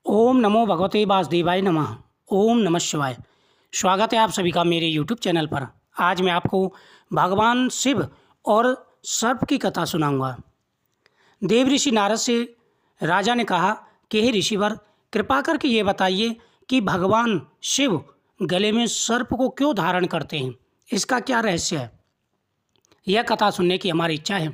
ओम नमो भगवते वासुदेवाय नमः। ओम नमः शिवाय। स्वागत है आप सभी का मेरे यूट्यूब चैनल पर। आज मैं आपको भगवान शिव और सर्प की कथा सुनाऊंगा। देव ऋषि नारद से राजा ने कहा कि हे ऋषिवर, कृपा करके ये बताइए कि भगवान शिव गले में सर्प को क्यों धारण करते हैं, इसका क्या रहस्य है। यह कथा सुनने की हमारी इच्छा है।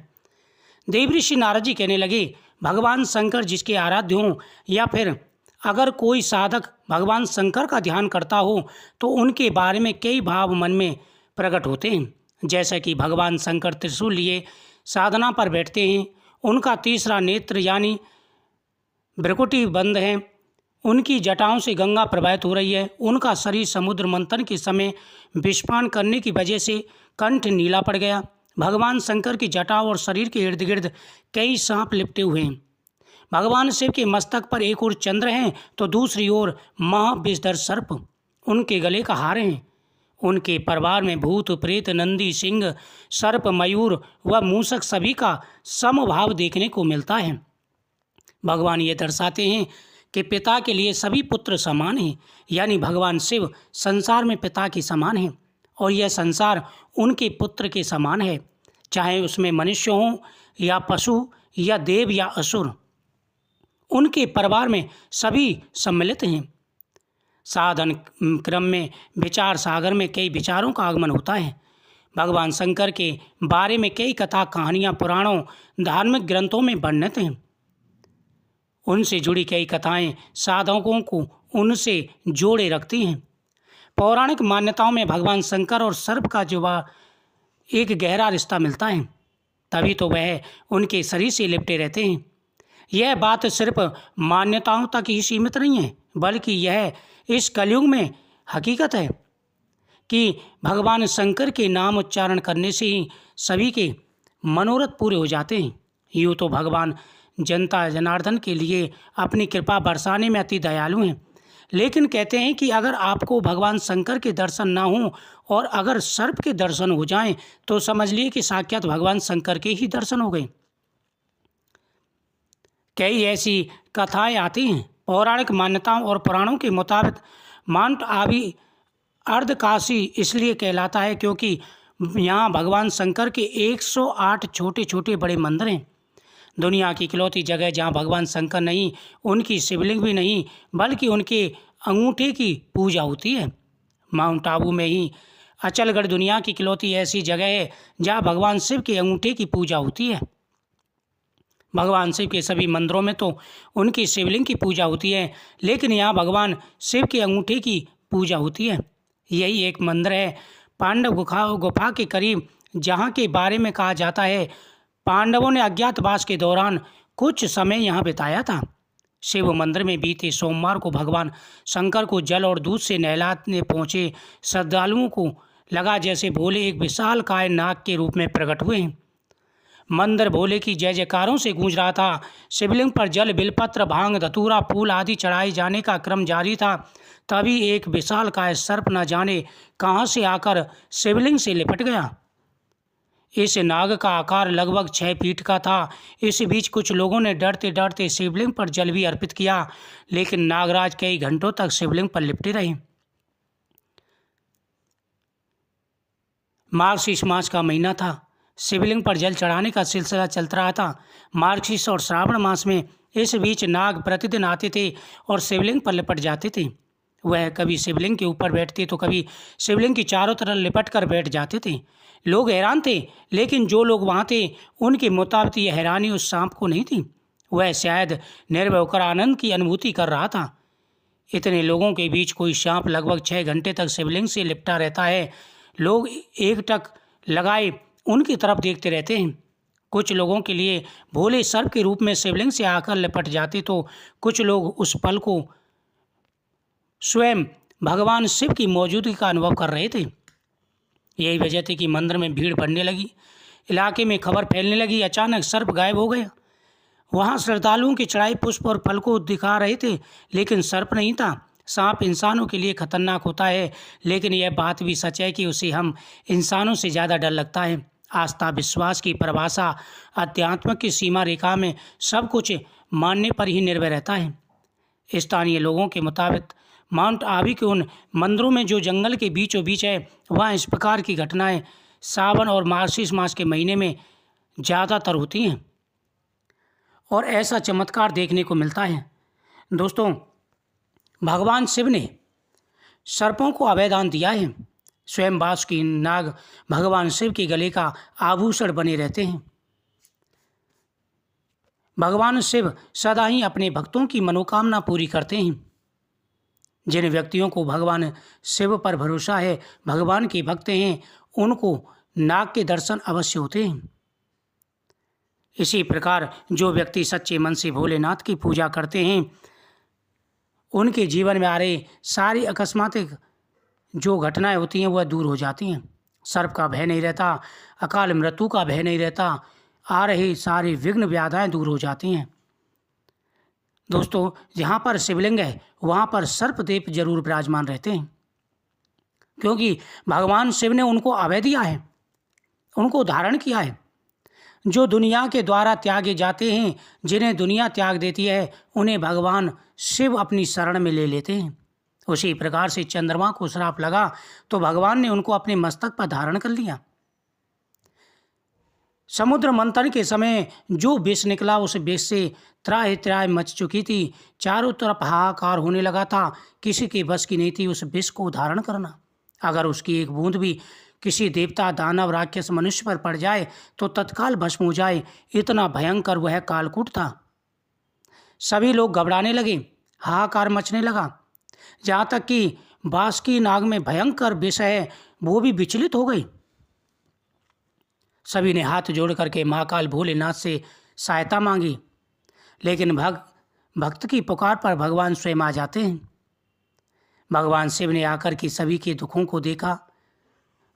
देव ऋषि नारद जी कहने लगे, भगवान शंकर जिसके आराध्य हों या फिर अगर कोई साधक भगवान शंकर का ध्यान करता हो तो उनके बारे में कई भाव मन में प्रकट होते हैं। जैसा कि भगवान शंकर त्रिशूल लिए साधना पर बैठते हैं, उनका तीसरा नेत्र यानी भ्रकुटी बंद है, उनकी जटाओं से गंगा प्रवाहित हो रही है, उनका शरीर समुद्र मंथन के समय विषपान करने की वजह से कंठ नीला पड़ गया। भगवान शंकर की जटाओं और शरीर के इर्द गिर्द कई सांप लिपटे हुए हैं। भगवान शिव के मस्तक पर एक ओर चंद्र हैं तो दूसरी ओर महाविषधर सर्प उनके गले का हार हैं। उनके परिवार में भूत प्रेत नंदी सिंह सर्प मयूर व मूषक सभी का समभाव देखने को मिलता है। भगवान ये दर्शाते हैं कि पिता के लिए सभी पुत्र समान हैं, यानी भगवान शिव संसार में पिता के समान हैं और यह संसार उनके पुत्र के समान है, चाहे उसमें मनुष्य हों या पशु या देव या असुर। उनके परिवार में सभी सम्मिलित हैं। साधन क्रम में विचार सागर में कई विचारों का आगमन होता है। भगवान शंकर के बारे में कई कथा कहानियाँ पुराणों धार्मिक ग्रंथों में वर्णित हैं। उनसे जुड़ी कई कथाएं साधकों को उनसे जोड़े रखती हैं। पौराणिक मान्यताओं में भगवान शंकर और सर्प का जो एक गहरा रिश्ता मिलता है, तभी तो वह उनके शरीर से लिपटे रहते हैं। यह बात सिर्फ मान्यताओं तक ही सीमित नहीं है, बल्कि यह इस कलयुग में हकीकत है कि भगवान शंकर के नाम उच्चारण करने से ही सभी के मनोरथ पूरे हो जाते हैं। यूँ तो भगवान जनता जनार्दन के लिए अपनी कृपा बरसाने में अति दयालु हैं, लेकिन कहते हैं कि अगर आपको भगवान शंकर के दर्शन ना हों और अगर सर्प के दर्शन हो जाएं तो समझ लिए कि साक्षात भगवान शंकर के ही दर्शन हो गए। कई ऐसी कथाएं आती हैं। पौराणिक मान्यताओं और पुराणों के मुताबिक माउंट आबू अर्धकाशी इसलिए कहलाता है क्योंकि यहाँ भगवान शंकर के 108 छोटे छोटे बड़े मंदिर हैं। दुनिया की इकलौती जगह जहाँ भगवान शंकर नहीं, उनकी शिवलिंग भी नहीं, बल्कि उनके अंगूठे की पूजा होती है। माउंट आबू में ही अचलगढ़ दुनिया की इकलौती ऐसी जगह है जहाँ भगवान शिव के अंगूठे की पूजा होती है। भगवान शिव के सभी मंदिरों में तो उनकी शिवलिंग की पूजा होती है, लेकिन यहाँ भगवान शिव के अंगूठे की पूजा होती है। यही एक मंदिर है पांडव गुफा के करीब, जहाँ के बारे में कहा जाता है पांडवों ने अज्ञातवास के दौरान कुछ समय यहाँ बिताया था। शिव मंदिर में बीते सोमवार को भगवान शंकर को जल और दूध से नहलाने पहुँचे श्रद्धालुओं को लगा जैसे भोले एक विशालकाय नाग के रूप में प्रकट हुए हैं। मंदिर भोले की जय जयकारों से गूंज रहा था। शिवलिंग पर जल बिलपत्र भांग धतूरा फूल आदि चढ़ाए जाने का क्रम जारी था। तभी एक विशालकाय सर्प न जाने कहाँ से आकर शिवलिंग से लिपट गया। इस नाग का आकार लगभग 6 फीट का था। इस बीच कुछ लोगों ने डरते डरते शिवलिंग पर जल भी अर्पित किया, लेकिन नागराज कई घंटों तक शिवलिंग पर लिपटे रहे। मार्गशीर्ष मास का महीना था। शिवलिंग पर जल चढ़ाने का सिलसिला चलता रहा था। मार्गशीर्ष और श्रावण मास में इस बीच नाग प्रतिदिन आते थे और शिवलिंग पर लिपट जाते थे। वह कभी शिवलिंग के ऊपर बैठते तो कभी शिवलिंग की चारों तरफ लिपट कर बैठ जाते थे। लोग हैरान थे, लेकिन जो लोग वहाँ थे उनके मुताबिक यह हैरानी उस सांप को नहीं थी। वह शायद निर्भय होकर आनंद की अनुभूति कर रहा था। इतने लोगों के बीच कोई सांप लगभग 6 घंटे तक शिवलिंग से लिपटा रहता है। लोग एकटक लगाए उनकी तरफ देखते रहते हैं। कुछ लोगों के लिए भोले सर्प के रूप में शिवलिंग से आकर लिपट जाते तो कुछ लोग उस पल को स्वयं भगवान शिव की मौजूदगी का अनुभव कर रहे थे। यही वजह थी कि मंदिर में भीड़ बढ़ने लगी। इलाके में खबर फैलने लगी, अचानक सर्प गायब हो गया। वहाँ श्रद्धालुओं की चढ़ाई पुष्प और फल को दिखा रहे थे, लेकिन सर्प नहीं था। सांप इंसानों के लिए खतरनाक होता है, लेकिन यह बात भी सच है कि उसे हम इंसानों से ज़्यादा डर लगता है। आस्था विश्वास की परिभाषा अध्यात्म की सीमा रेखा में सब कुछ मानने पर ही निर्भर रहता है। स्थानीय लोगों के मुताबिक माउंट आबू के उन मंदिरों में जो जंगल के बीचों बीच है, वहाँ इस प्रकार की घटनाएं सावन और मार्गशीर्ष मास के महीने में ज़्यादातर होती हैं और ऐसा चमत्कार देखने को मिलता है। दोस्तों, भगवान शिव ने सर्पों को अभयदान दिया है। स्वयं बासुकी नाग भगवान शिव के गले का आभूषण बने रहते हैं। भगवान शिव सदा ही अपने भक्तों की मनोकामना पूरी करते हैं। जिन व्यक्तियों को भगवान शिव पर भरोसा है, भगवान के भक्त हैं, उनको नाग के दर्शन अवश्य होते हैं। इसी प्रकार जो व्यक्ति सच्चे मन से भोलेनाथ की पूजा करते हैं, उनके जीवन में आ रहे सारी अकस्मात जो घटनाएं होती हैं वह दूर हो जाती हैं। सर्प का भय नहीं रहता, अकाल मृत्यु का भय नहीं रहता, आ रही सारी विघ्न व्याधाएं दूर हो जाती हैं। दोस्तों, जहाँ पर शिवलिंग है वहाँ पर सर्पदेव जरूर विराजमान रहते हैं, क्योंकि भगवान शिव ने उनको अभय दिया है, उनको धारण किया है। जो दुनिया के द्वारा त्यागे जाते हैं, जिन्हें दुनिया त्याग देती है, उन्हें भगवान शिव अपनी शरण में ले लेते हैं। उसी प्रकार से चंद्रमा को श्राप लगा तो भगवान ने उनको अपने मस्तक पर धारण कर लिया। समुद्र मंथन के समय जो विष निकला, उस विष से त्राहि त्राहि मच चुकी थी। चारों तरफ हाहाकार होने लगा था। किसी के बस की नहीं थी उस विष को धारण करना। अगर उसकी एक बूंद भी किसी देवता, दानव, राक्षस, मनुष्य पर पड़ जाए तो तत्काल भस्म हो जाए। इतना भयंकर वह कालकूट था। सभी लोग घबराने लगे, हाहाकार मचने लगा। जहाँ तक कि बासुकी नाग में भयंकर विष है वो भी विचलित हो गई। सभी ने हाथ जोड़ करके महाकाल भोलेनाथ से सहायता मांगी, लेकिन भक्त की पुकार पर भगवान स्वयं आ जाते हैं। भगवान शिव ने आकर के सभी के दुखों को देखा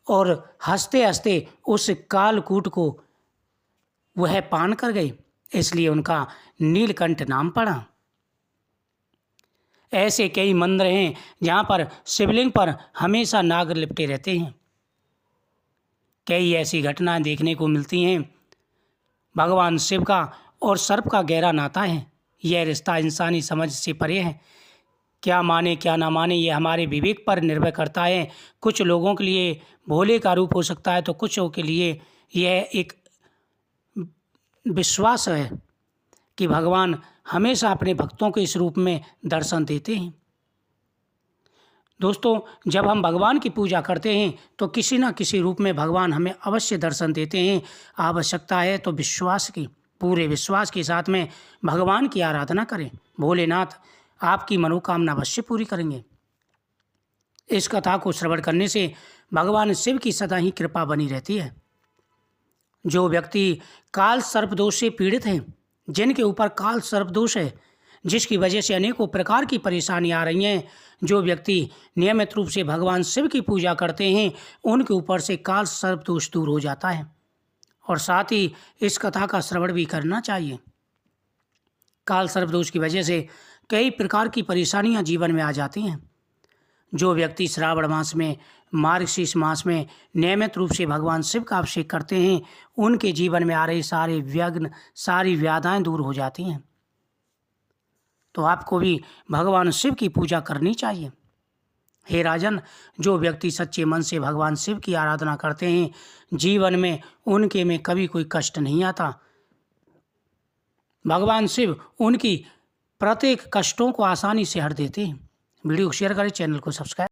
और हंसते हंसते उस कालकूट को वह पान कर गए, इसलिए उनका नीलकंठ नाम पड़ा। ऐसे कई मंदिर हैं जहाँ पर शिवलिंग पर हमेशा नाग लिपटे रहते हैं। कई ऐसी घटनाएं देखने को मिलती हैं। भगवान शिव का और सर्प का गहरा नाता है। यह रिश्ता इंसानी समझ से परे है। क्या माने क्या ना माने ये हमारे विवेक पर निर्भर करता है। कुछ लोगों के लिए भोले का रूप हो सकता है तो कुछों के लिए यह एक विश्वास है कि भगवान हमेशा अपने भक्तों को इस रूप में दर्शन देते हैं। दोस्तों, जब हम भगवान की पूजा करते हैं तो किसी न किसी रूप में भगवान हमें अवश्य दर्शन देते हैं। आवश्यकता है तो विश्वास की, पूरे विश्वास के साथ में भगवान की आराधना करें। भोलेनाथ आपकी मनोकामना अवश्य पूरी करेंगे। इस कथा को श्रवण करने से भगवान शिव की सदा ही कृपा बनी रहती है। जो व्यक्ति काल सर्पदोष से पीड़ित हैं, जिनके ऊपर काल सर्पदोष है, जिसकी वजह से अनेकों प्रकार की परेशानी आ रही हैं, जो व्यक्ति नियमित रूप से भगवान शिव की पूजा करते हैं, उनके ऊपर से काल सर्पदोष दूर हो जाता है। और साथ ही इस कथा का श्रवण भी करना चाहिए। काल सर्पदोष की वजह से कई प्रकार की परेशानियां जीवन में आ जाती हैं। जो व्यक्ति श्रावण मास में, मार्गशीर्ष मास में नियमित रूप से भगवान शिव का अभिषेक करते हैं, उनके जीवन में आ रहे सारे विघ्न, सारी व्याधाएं दूर हो जाती हैं। तो आपको भी भगवान शिव की पूजा करनी चाहिए। हे राजन, जो व्यक्ति सच्चे मन से भगवान शिव की आराधना करते हैं, जीवन में उनके में कभी कोई कष्ट नहीं आता। भगवान शिव उनकी प्रत्येक कष्टों को आसानी से हर देते हैं। वीडियो को शेयर करें, चैनल को सब्सक्राइब